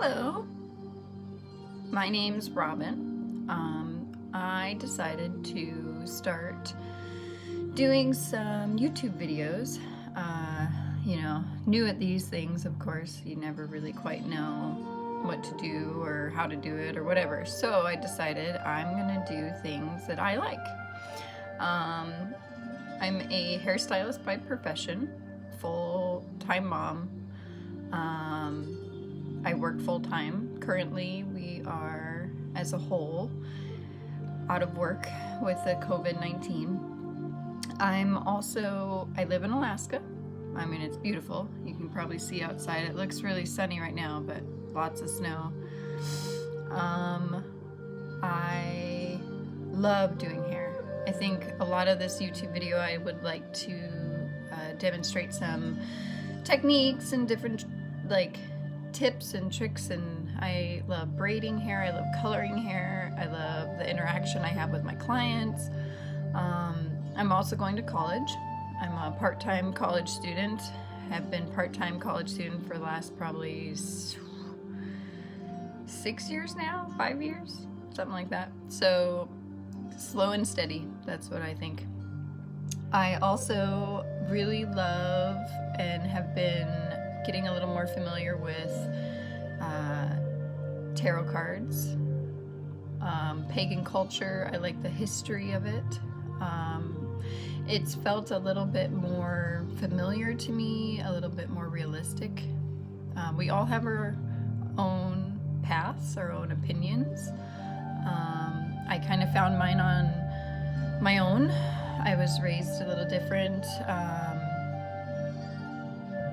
Hello, my name's Robin. I decided to start doing some YouTube videos. New at these things, of course, you never really quite know what to do or how to do it or whatever. So I decided I'm gonna do things that I like. I'm a hairstylist by profession, full-time mom. I work full-time. Currently, we are, as a whole, out of work with the COVID-19. I live in Alaska. I mean, it's beautiful. You can probably see outside. It looks really sunny right now, but lots of snow. I love doing hair. I think a lot of this YouTube video, I would like to demonstrate some techniques and different tips and tricks, and I love braiding hair, I love coloring hair, I love the interaction I have with my clients. I'm also going to college. I'm a part-time college student. Have been part-time college student for the last probably 6 years now, 5 years, something like that. So slow and steady, that's what I think. I also really love and have been getting a little more familiar with tarot cards, pagan culture. I like the history of it. It's felt a little bit more familiar to me, a little bit more realistic. We all have our own paths, our own opinions. I kind of found mine on my own. I was raised a little different.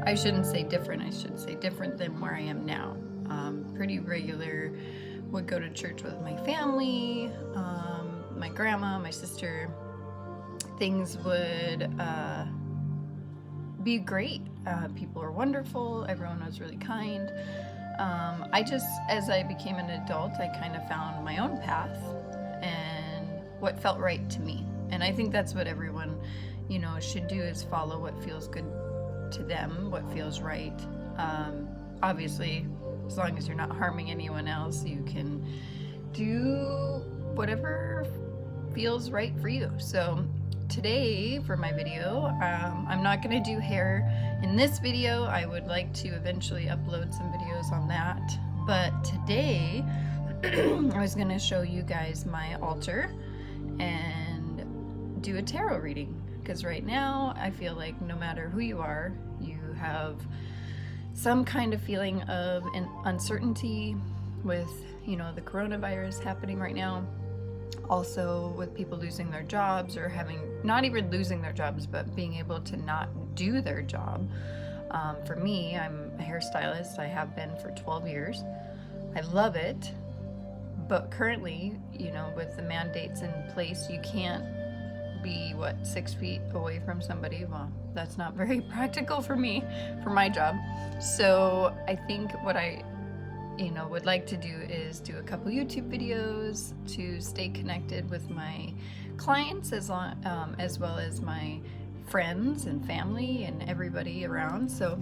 I shouldn't say different, I should say different than where I am now. Pretty regular, would go to church with my family, my grandma, my sister. Things would be great. People were wonderful, everyone was really kind. As I became an adult, I kind of found my own path and what felt right to me. And I think that's what everyone, should do, is follow what feels good to them, what feels right. Obviously, as long as you're not harming anyone else, you can do whatever feels right for you. So today, for my video, I'm not going to do hair in this video. I would like to eventually upload some videos on that. But today, I was going to show you guys my altar and do a tarot reading. Because right now, I feel like no matter who you are, you have some kind of feeling of an uncertainty with, the coronavirus happening right now. Also with people losing their jobs, or not even losing their jobs, but being able to not do their job. For me, I'm a hairstylist. I have been for 12 years. I love it. But currently, with the mandates in place, you can't be 6 feet away from somebody. Well, that's not very practical for me, for my job. So I think what I would like to do is do a couple YouTube videos to stay connected with my clients, as well as my friends and family and everybody around. So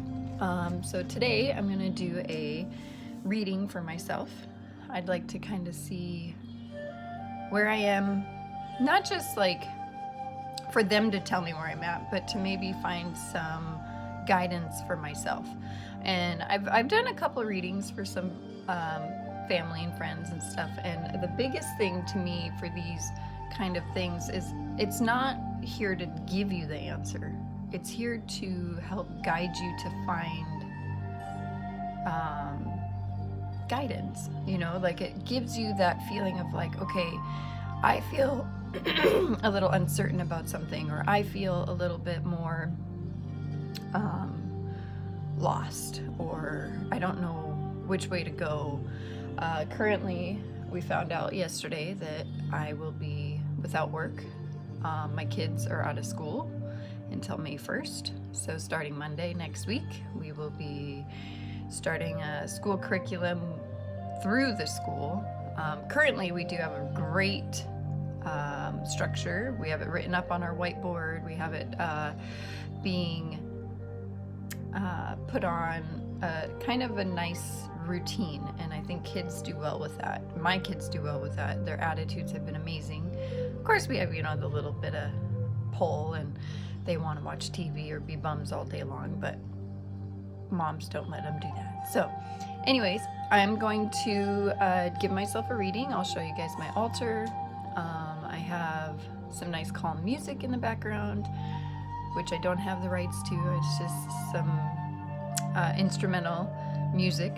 today I'm going to do a reading for myself. I'd like to kind of see where I am, not just for them to tell me where I'm at, but to maybe find some guidance for myself. And I've done a couple of readings for some family and friends and stuff, and the biggest thing to me for these kind of things is it's not here to give you the answer. It's here to help guide you to find guidance. It gives you that feeling of okay, I feel a little uncertain about something, or I feel a little bit more lost, or I don't know which way to go. Currently, we found out yesterday that I will be without work. My kids are out of school until May 1st. So starting Monday next week, we will be starting a school curriculum through the school. Currently, we do have a great structure. We have it written up on our whiteboard. We have it being put on kind of a nice routine, and I think kids do well with that. My kids do well with that. Their attitudes have been amazing. Of course, we have, you know, the little bit of pull, and they want to watch TV or be bums all day long, but moms don't let them do that. So anyways, I'm going to give myself a reading. I'll show you guys my altar. I have some nice calm music in the background, which I don't have the rights to. It's just some instrumental music,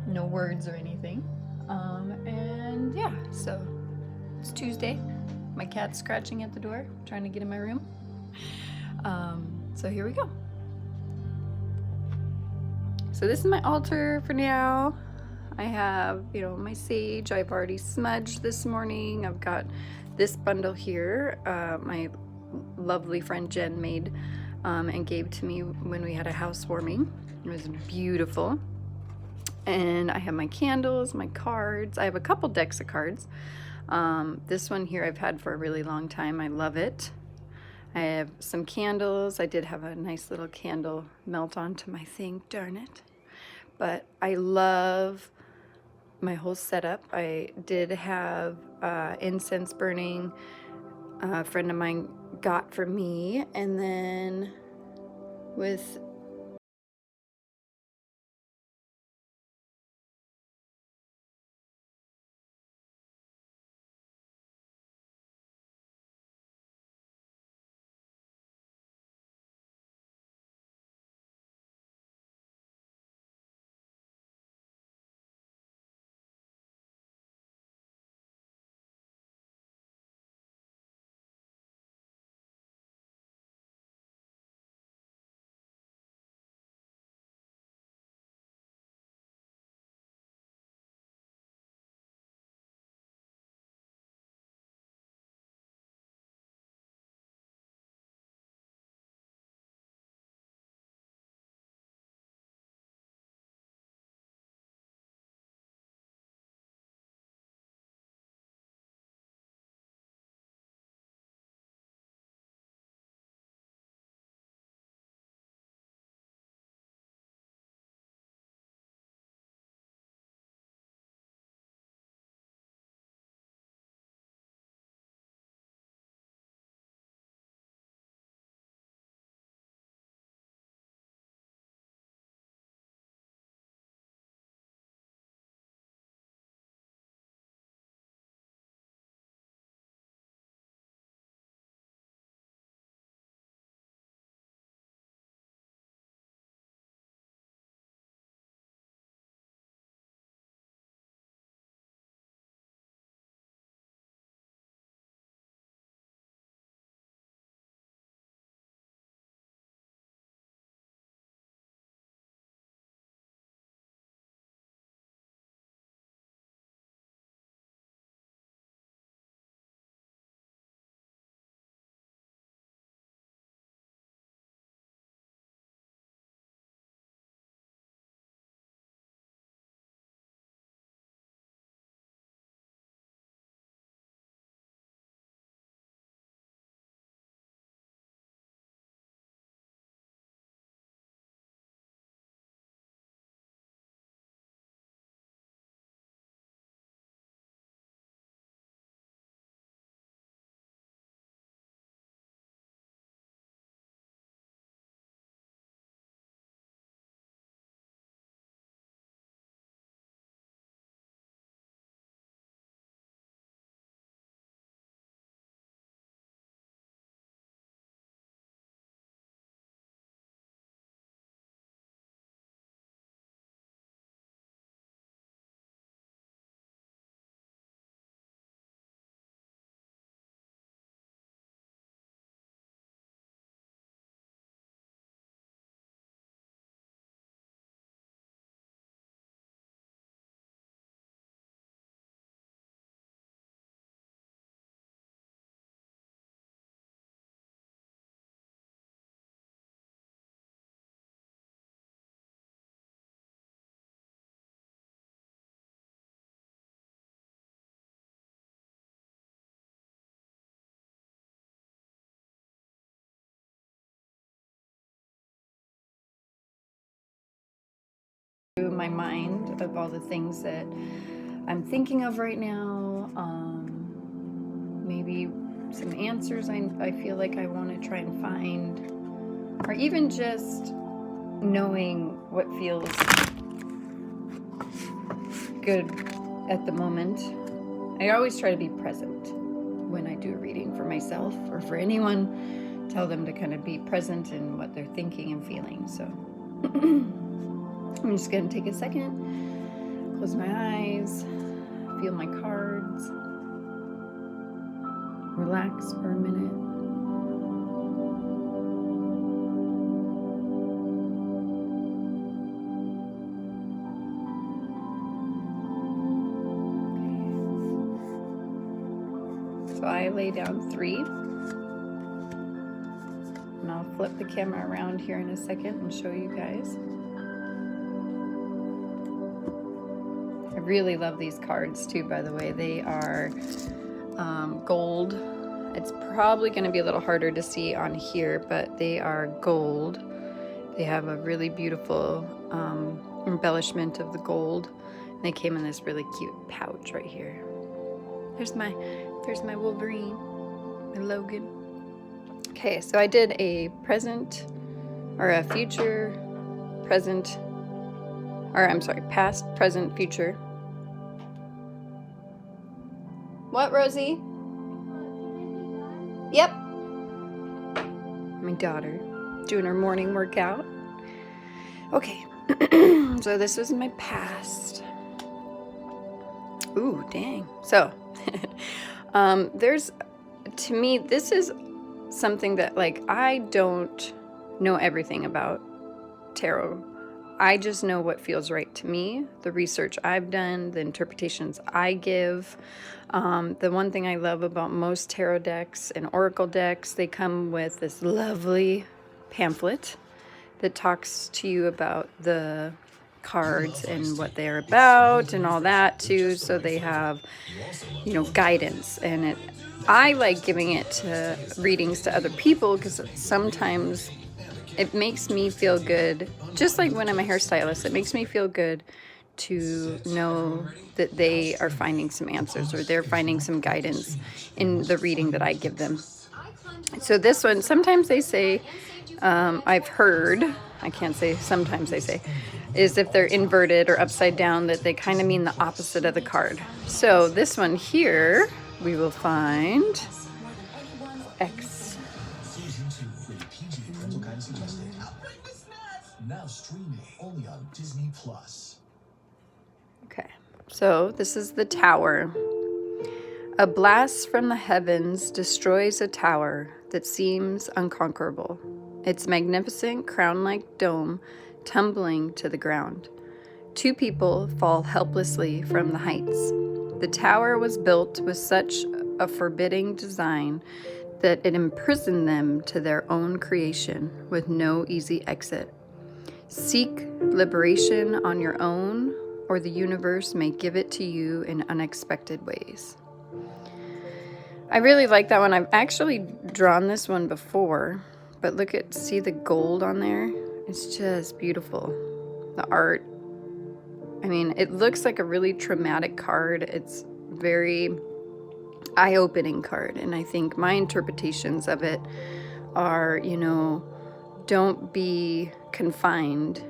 no words or anything. And yeah, so it's Tuesday. My cat's scratching at the door, trying to get in my room. So here we go. So this is my altar for now. I have, you know, my sage. I've already smudged this morning. I've got this bundle here. My lovely friend Jen made and gave to me when we had a housewarming. It was beautiful. And I have my candles, my cards. I have a couple decks of cards. This one here I've had for a really long time. I love it. I have some candles. I did have a nice little candle melt onto my thing, darn it. But I love my whole setup. I did have incense burning, a friend of mine got for me, and then with my mind of all the things that I'm thinking of right now. Maybe some answers I feel like I want to try and find, or even just knowing what feels good at the moment. I always try to be present when I do a reading for myself or for anyone. Tell them to kind of be present in what they're thinking and feeling. So I'm just going to take a second, close my eyes, feel my cards, relax for a minute. So I lay down 3, and I'll flip the camera around here in a second and show you guys. I really love these cards too, by the way. They are gold. It's probably going to be a little harder to see on here, but they are gold. They have a really beautiful embellishment of the gold. They came in this really cute pouch right here. There's my Wolverine, my Logan. Okay, so I did a present, or a future, present, or I'm sorry, past, present, future. What, Rosie? Yep. My daughter doing her morning workout. Okay, so this was my past. Ooh, dang. So, to me, this is something that, like, I don't know everything about tarot. I just know what feels right to me, the research I've done, the interpretations I give. The one thing I love about most tarot decks and oracle decks, they come with this lovely pamphlet that talks to you about the cards and what they're about and all that too. So they have, you know, guidance, and I like giving it to readings to other people because sometimes it makes me feel good. Just like when I'm a hairstylist, it makes me feel good to know that they are finding some answers or they're finding some guidance in the reading that I give them. So this one, sometimes they say, I've heard, I can't say sometimes they say, is if they're inverted or upside down, that they kind of mean the opposite of the card. So this one here, we will find X. Now streaming only on Disney Plus. Okay, so this is the Tower. A blast from the heavens destroys a tower that seems unconquerable, its magnificent crown-like dome tumbling to the ground. 2 people fall helplessly from the heights. The tower was built with such a forbidding design that it imprisoned them to their own creation with no easy exit. Seek liberation on your own, or the universe may give it to you in unexpected ways. I really like that one. I've actually drawn this one before, but see the gold on there? It's just beautiful. The art, I mean, it looks like a really traumatic card. It's very eye-opening card, and I think my interpretations of it are, you know, don't be confined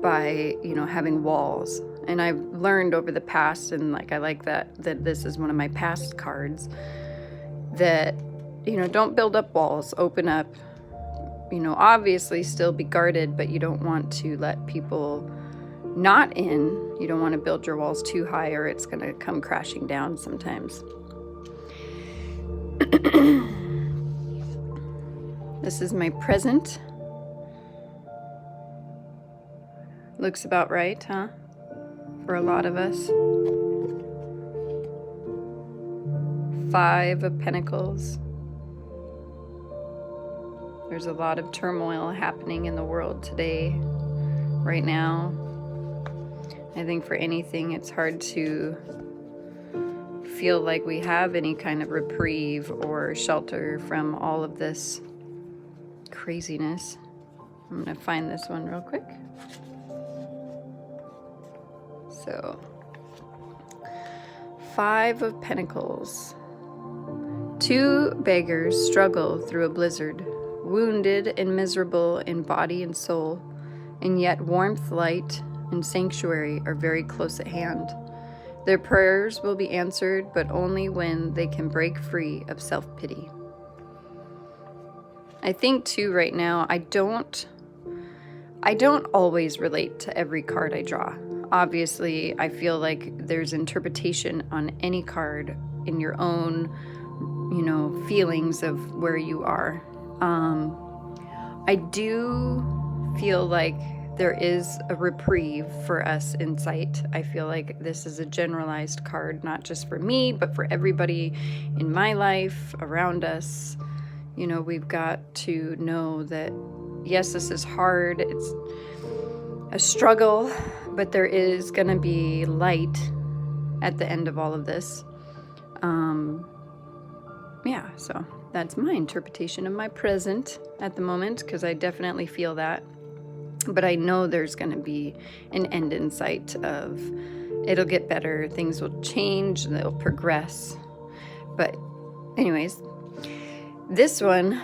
by, you know, having walls. And I've learned over the past, and like I like that this is one of my past cards, that, you know, don't build up walls, open up, you know, obviously still be guarded, but you don't want to let people not in. You don't want to build your walls too high, or it's going to come crashing down sometimes. This is my present. Looks about right, huh? For a lot of us. 5 of Pentacles. There's a lot of turmoil happening in the world today, right now. I think for anything, it's hard to feel like we have any kind of reprieve or shelter from all of this craziness. I'm gonna find this one real quick. So, 5 of Pentacles. 2 beggars struggle through a blizzard, wounded and miserable in body and soul, and yet warmth, light, and sanctuary are very close at hand. Their prayers will be answered, but only when they can break free of self-pity. I think too right now, I don't always relate to every card I draw. Obviously, I feel like there's interpretation on any card in your own, feelings of where you are. I do feel like there is a reprieve for us in sight. I feel like this is a generalized card, not just for me, but for everybody in my life, around us. We've got to know that, yes, this is hard. It's a struggle, but there is going to be light at the end of all of this. So that's my interpretation of my present at the moment, because I definitely feel that. But I know there's going to be an end in sight of it'll get better, things will change, and they'll progress. But anyways, this one,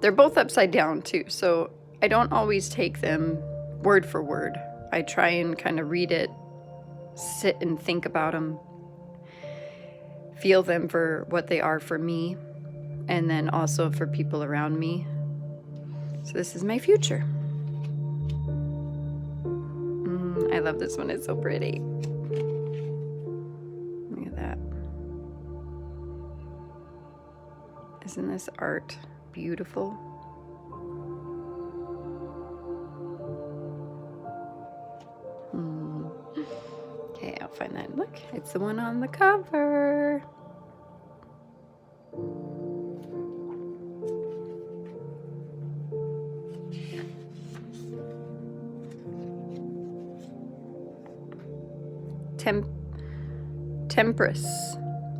they're both upside down too, so I don't always take them word for word. I try and kind of read it, sit and think about them, feel them for what they are for me, and then also for people around me. So this is my future. I love this one, it's so pretty. Look at that. Isn't this art beautiful? Okay, I'll find that. Look, it's the one on the cover. Temperance.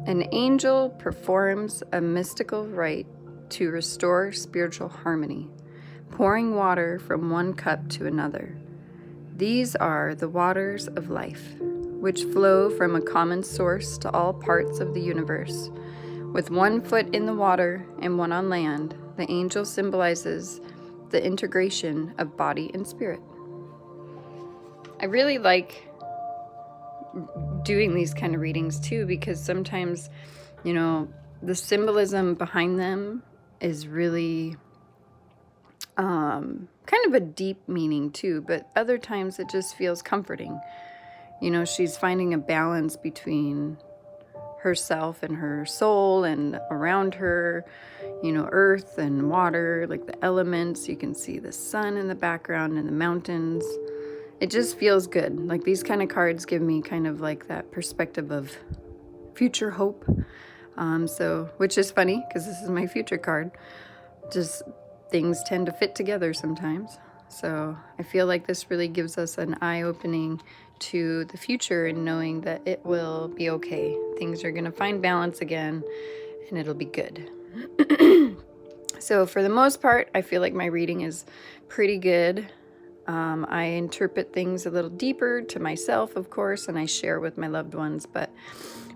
An angel performs a mystical rite to restore spiritual harmony, pouring water from one cup to another. These are the waters of life, which flow from a common source to all parts of the universe. With one foot in the water and one on land, the angel symbolizes the integration of body and spirit. I really like doing these kind of readings too, because sometimes, the symbolism behind them is really kind of a deep meaning too, but other times it just feels comforting. She's finding a balance between herself and her soul and around her, earth and water, like the elements. You can see the sun in the background and the mountains. It just feels good. Like these kind of cards give me kind of like that perspective of future hope. Which is funny because this is my future card. Just things tend to fit together sometimes. So I feel like this really gives us an eye-opening to the future and knowing that it will be okay. Things are going to find balance again and it'll be good. So for the most part, I feel like my reading is pretty good. I interpret things a little deeper to myself, of course, and I share with my loved ones. But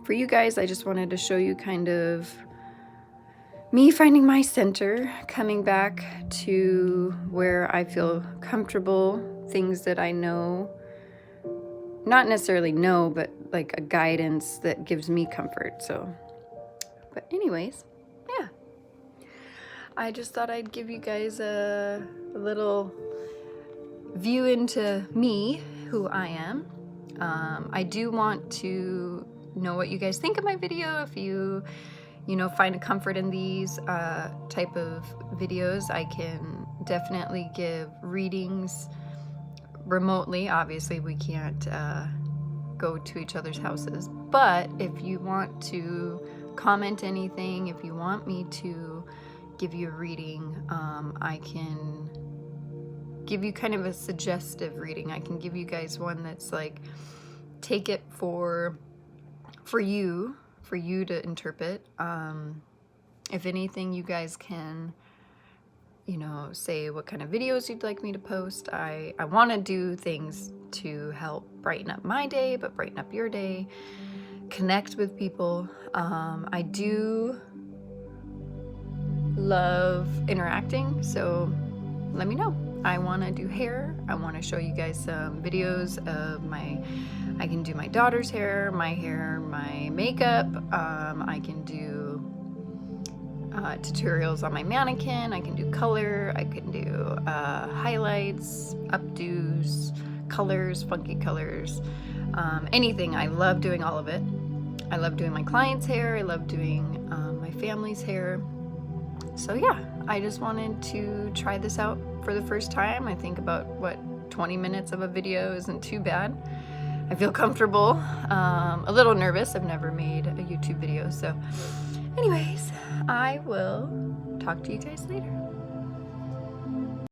for you guys, I just wanted to show you kind of me finding my center, coming back to where I feel comfortable, things that I know, not necessarily know, but like a guidance that gives me comfort. But anyways, yeah. I just thought I'd give you guys a little view into me, who I am. I do want to know what you guys think of my video. If you find a comfort in these type of videos, I can definitely give readings remotely. Obviously, we can't go to each other's houses. But if you want to comment anything, if you want me to give you a reading, I can give you kind of a suggestive reading. I can give you guys one that's like, take it for you to interpret. If anything, you guys can you know, say what kind of videos you'd like me to post. I want to do things to help brighten up my day, but brighten up your day, connect with people. I do love interacting, so let me know. I want to do hair. I want to show you guys some videos of I can do my daughter's hair, my makeup. I can do tutorials on my mannequin. I can do color. I can do highlights, updos, colors, funky colors, anything. I love doing all of it. I love doing my clients' hair. I love doing my family's hair. So yeah, I just wanted to try this out for the first time. I think about 20 minutes of a video isn't too bad. I feel comfortable, a little nervous. I've never made a YouTube video. So anyways, I will talk to you guys later.